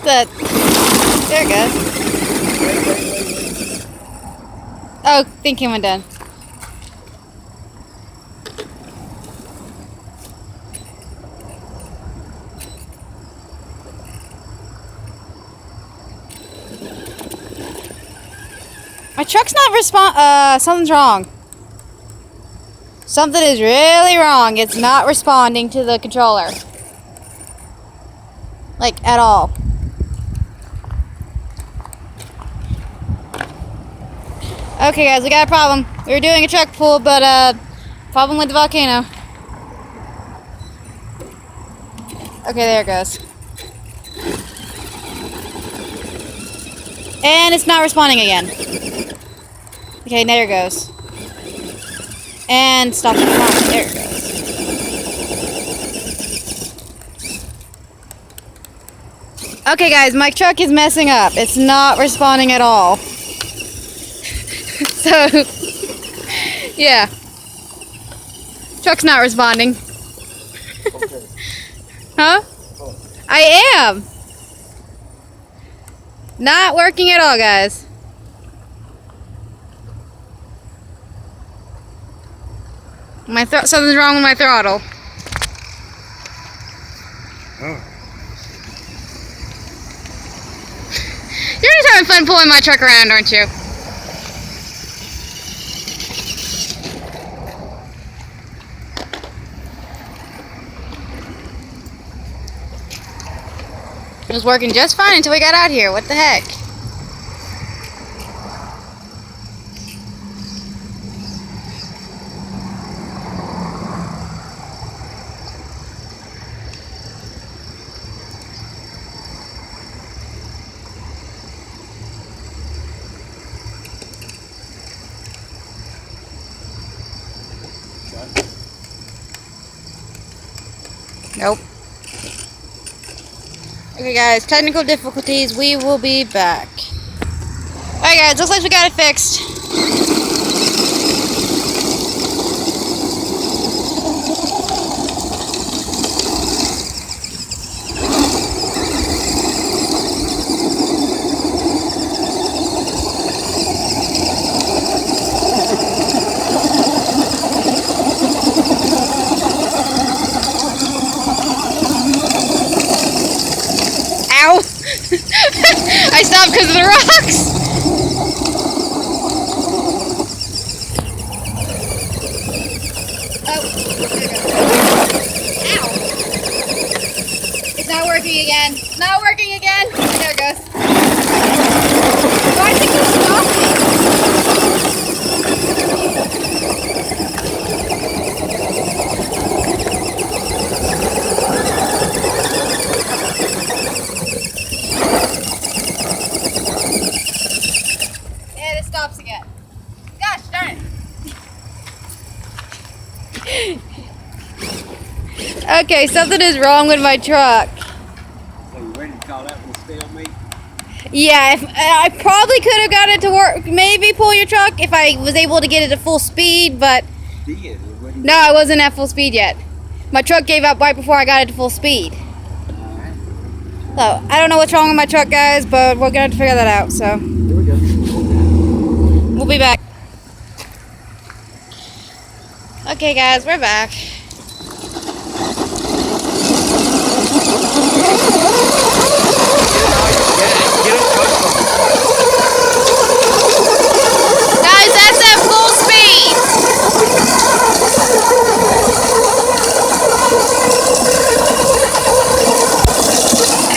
the... There it goes. Oh, think him done. My truck's not something's wrong. Something is really wrong. It's not responding to the controller. Like, at all. Okay, guys, we got a problem. We were doing a truck pull, but, problem with the volcano. Okay, there it goes. And it's not responding again. Okay, there it goes. And stop the clock. There it goes. Okay, guys, my truck is messing up. It's not responding at all. So, yeah. Truck's not responding. Okay. Huh? Oh. I am. Not working at all, guys. Something's wrong with my throttle. Oh. You're just having fun pulling my truck around, aren't you? It was working just fine until we got out here. What the heck? Nope. Okay, guys, technical difficulties. We will be back. Alright, guys, looks like we got it fixed. Ow! I stopped because of the rocks! Oh, ow! It's not working again. Not working again! There it goes. Why is it keep stopping? Stops again. Gosh darn it. Okay, something is wrong with my truck. So you ready to call that one stalemate? Yeah, I probably could have got it to work, maybe pull your truck if I was able to get it to full speed, but no, I wasn't at full speed yet. My truck gave up right before I got it to full speed. Alright. So, I don't know what's wrong with my truck, guys, but we're going to have to figure that out, so. Here we go. We'll be back. Okay, guys, we're back. Guys, that's at full speed.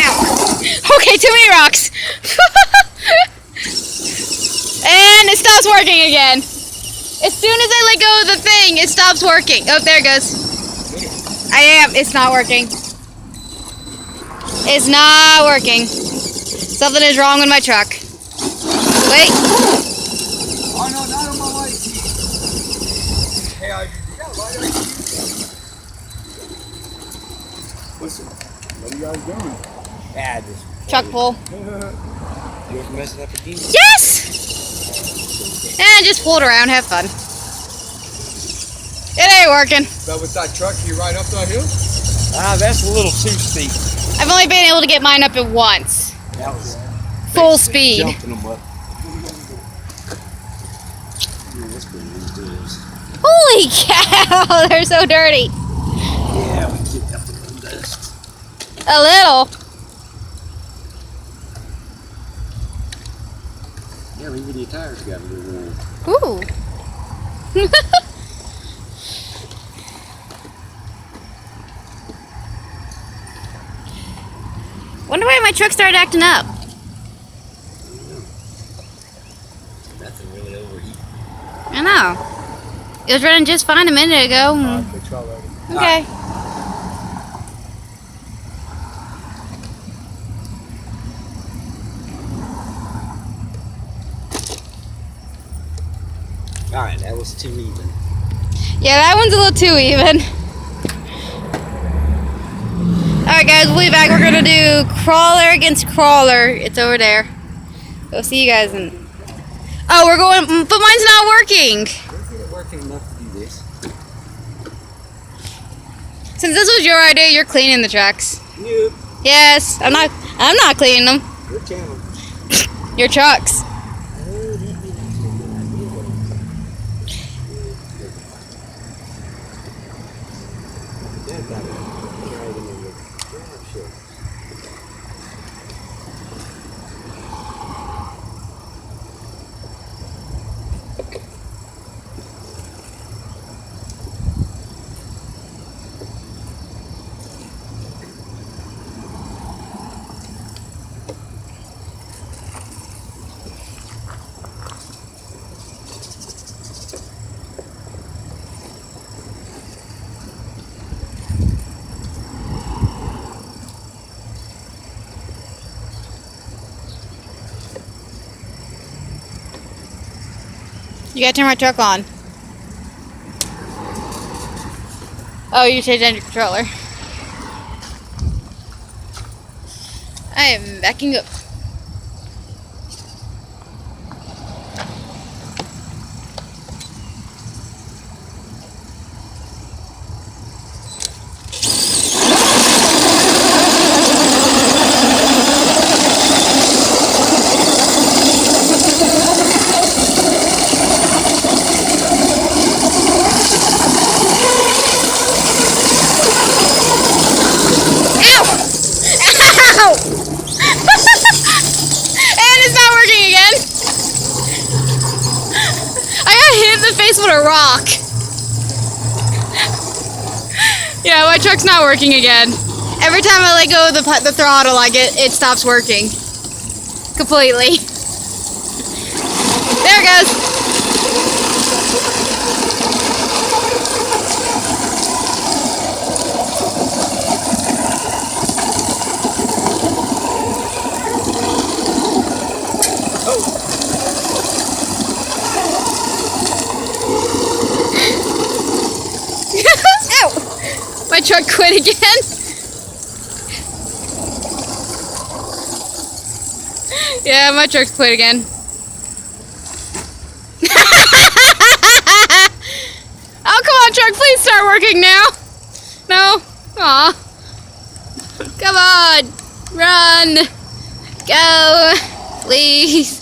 Ow. Okay, too many rocks. And it stops working again. As soon as I let go of the thing, it stops working. Oh, there it goes. I am. It's not working. It's not working. Something is wrong with my truck. Wait. Oh no, not on my light. Hey, you got a light on you? Listen, what are you guys doing? Ah, just Truck pull. You ever messing up again? Yes! And just pull it around, have fun. It ain't working. But with that truck, you ride up that hill? Ah, that's a little too steep. I've only been able to get mine up at once. That was full speed. Jumping them up. Let's bring these dudes. Holy cow, they're so dirty. Yeah, we kicked up the dust. A little. Yeah, even your tires got a little warm. Ooh. Wonder why my truck started acting up. Nothing really overheating. I know. It was running just fine a minute ago. Okay. Alright, that was too even. Yeah, that one's a little too even. Alright guys, we'll be back. We're gonna do crawler against crawler. It's over there. We'll see you guys in. Oh, we're going, but mine's not working. It's working enough to do this. Since this was your idea, you're cleaning the trucks. Nope. Yes, I'm not cleaning them. Your channel. Your trucks. You gotta turn my truck on. Oh, you changed your controller. I am backing up. With a rock. Yeah, my truck's not working again. Every time I let go of the throttle, it stops working completely. There it goes. My truck quit again. Yeah, my truck's quit again. Oh, come on, truck, please start working now. No? Aw. Come on. Run. Go. Please.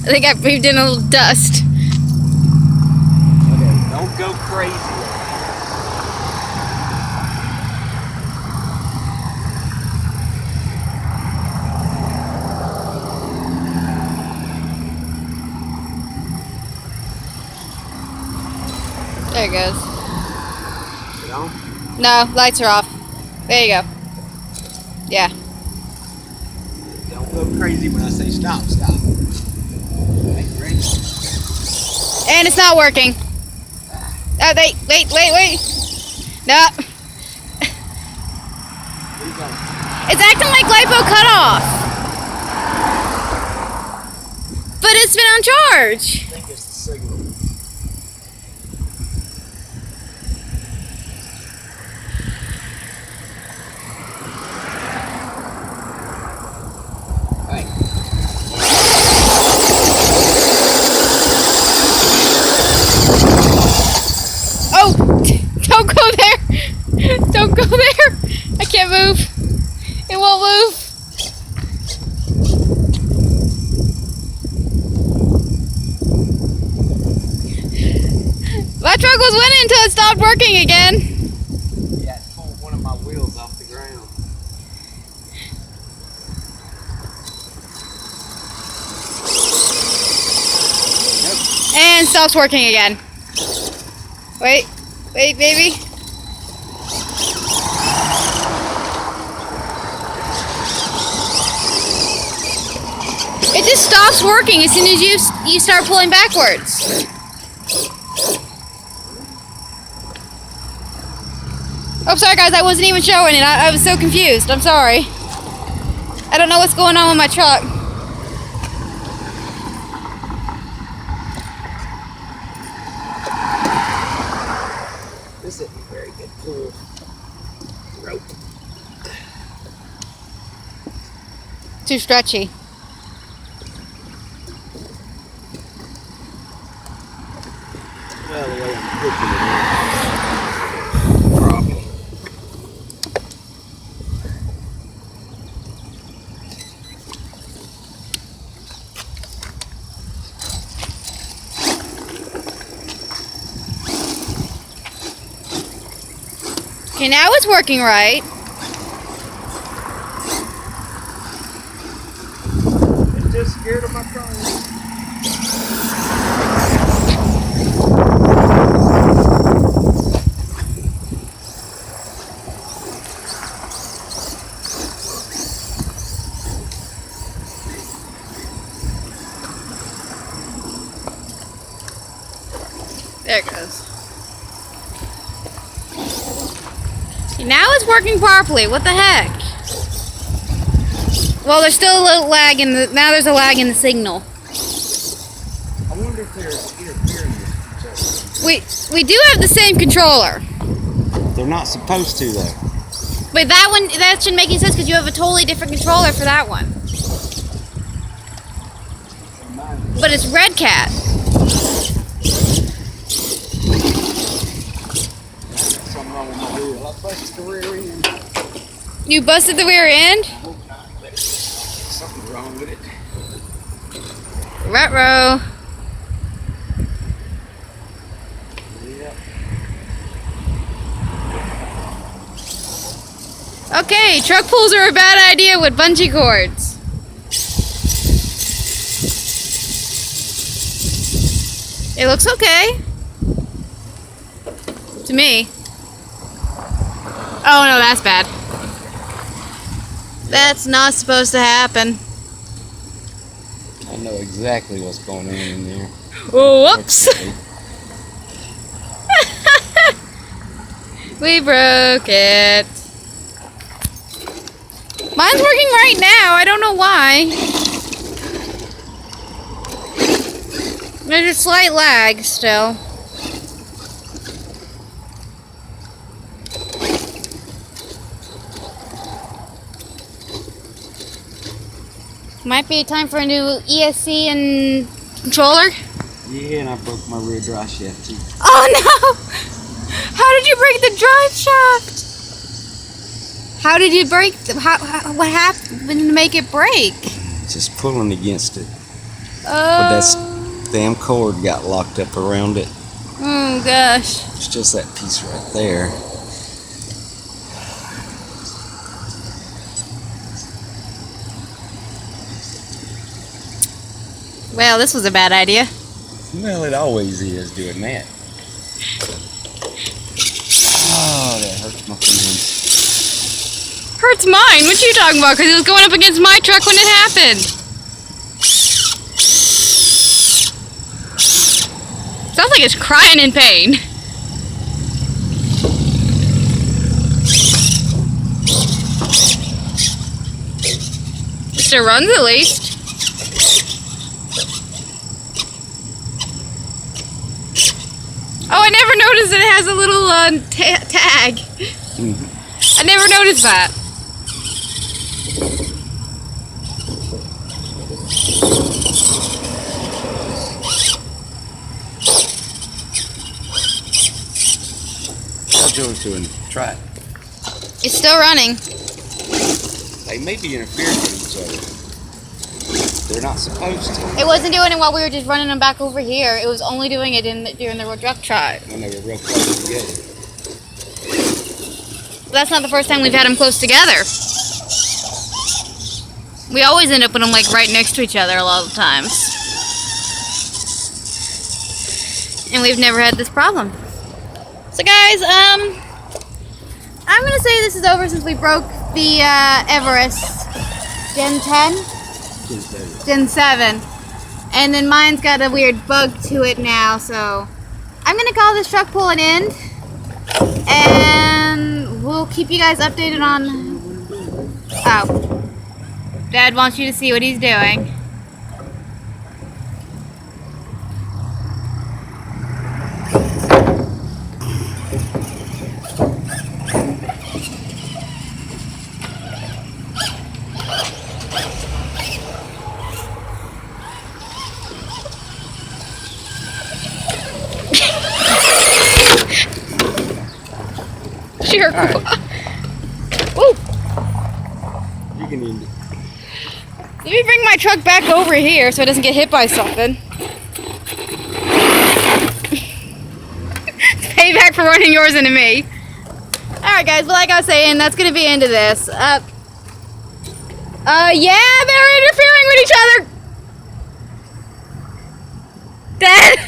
I think I breathed in a little dust. Okay, don't go crazy. There it goes. Is it on? No, lights are off. There you go. Yeah. Don't go crazy when I say stop, stop. And it's not working. Oh, wait. No. It's acting like lipo cut off. But it's been on charge. I think it's the signal. working again. Yeah, it pulled one of my wheels off the ground. And stops working again. Wait, baby. It just stops working as soon as you start pulling backwards. Oh, sorry guys, I wasn't even showing it. I was so confused. I'm sorry. I don't know what's going on with my truck. This isn't a very good pull. Rope. Too stretchy. Well, the way I'm pushing it in. Probably. Okay, now it's working right. It's just scared of my car. There it goes. Now it's working properly. What the heck? Well, there's still a little lag in the. Now there's a lag in the signal. I wonder if they're interfering with each other. We do have the same controller. They're not supposed to though. But that shouldn't make any sense because you have a totally different controller for that one. But it's Red Cat. Something wrong with my wheel. I busted the rear end. You busted the rear end? Something's wrong with it. Retro. Yep. Okay, truck pulls are a bad idea with bungee cords. It looks okay. To me. Oh no, that's bad. That's not supposed to happen. I know exactly what's going on in there. Whoops. We broke it. Mine's working right now. I don't know why. There's a slight lag still. Might be time for a new ESC and controller. Yeah, and I broke my rear drive shaft too. Oh no! How did you break the drive shaft? How did you break? What happened to make it break? Just pulling against it. Oh. But that damn cord got locked up around it. Oh gosh. It's just that piece right there. Well, this was a bad idea. Well, it always is doing that. Oh, that hurts my feelings. Hurts mine? What you talking about? Because it was going up against my truck when it happened. Sounds like it's crying in pain. It still runs at least. Oh, I never noticed that it has a little tag. Mm-hmm. I never noticed that. How's yours doing? Try it. It's still running. They may be interfering with each other. They're not supposed to. It wasn't doing it while we were just running them back over here. It was only doing it during the truck try. When they were real close together. But that's not the first time we've had them close together. We always end up with them like right next to each other a lot of times. And we've never had this problem. So guys, I'm gonna say this is over since we broke the Everest Gen 10? Gen 7. And then mine's got a weird bug to it now, so I'm gonna call this truck pull an end. And we'll keep you guys updated on... Oh. Dad wants you to see what he's doing. Sure. Right. Woo. You can eat it. Let me bring my truck back over here so it doesn't get hit by something. Payback for running yours into me. Alright guys, well like I was saying, that's going to be the end of this. Yeah, they're interfering with each other. Dad.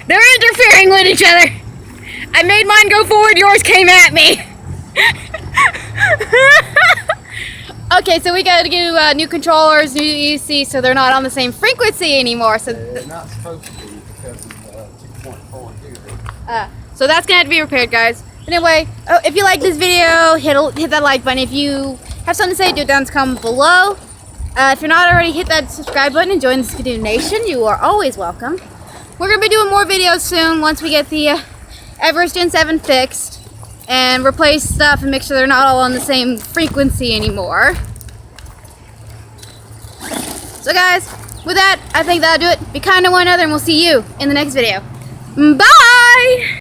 They're interfering with each other. I made mine go forward, yours came at me. Okay, so we gotta do new controllers, new EC, so they're not on the same frequency anymore. So they're not supposed to be because of 2.4 gigahertz. So that's gonna have to be repaired, guys. But anyway, if you like this video, hit that like button. If you have something to say, do it down in the comments below. If you're not already, hit that subscribe button and join the Skadoo Nation. You are always welcome. We're gonna be doing more videos soon once we get the Everest Gen 7 fixed and replace stuff and make sure they're not all on the same frequency anymore. So guys, with that, I think that'll do it. Be kind to one another and we'll see you in the next video. Bye!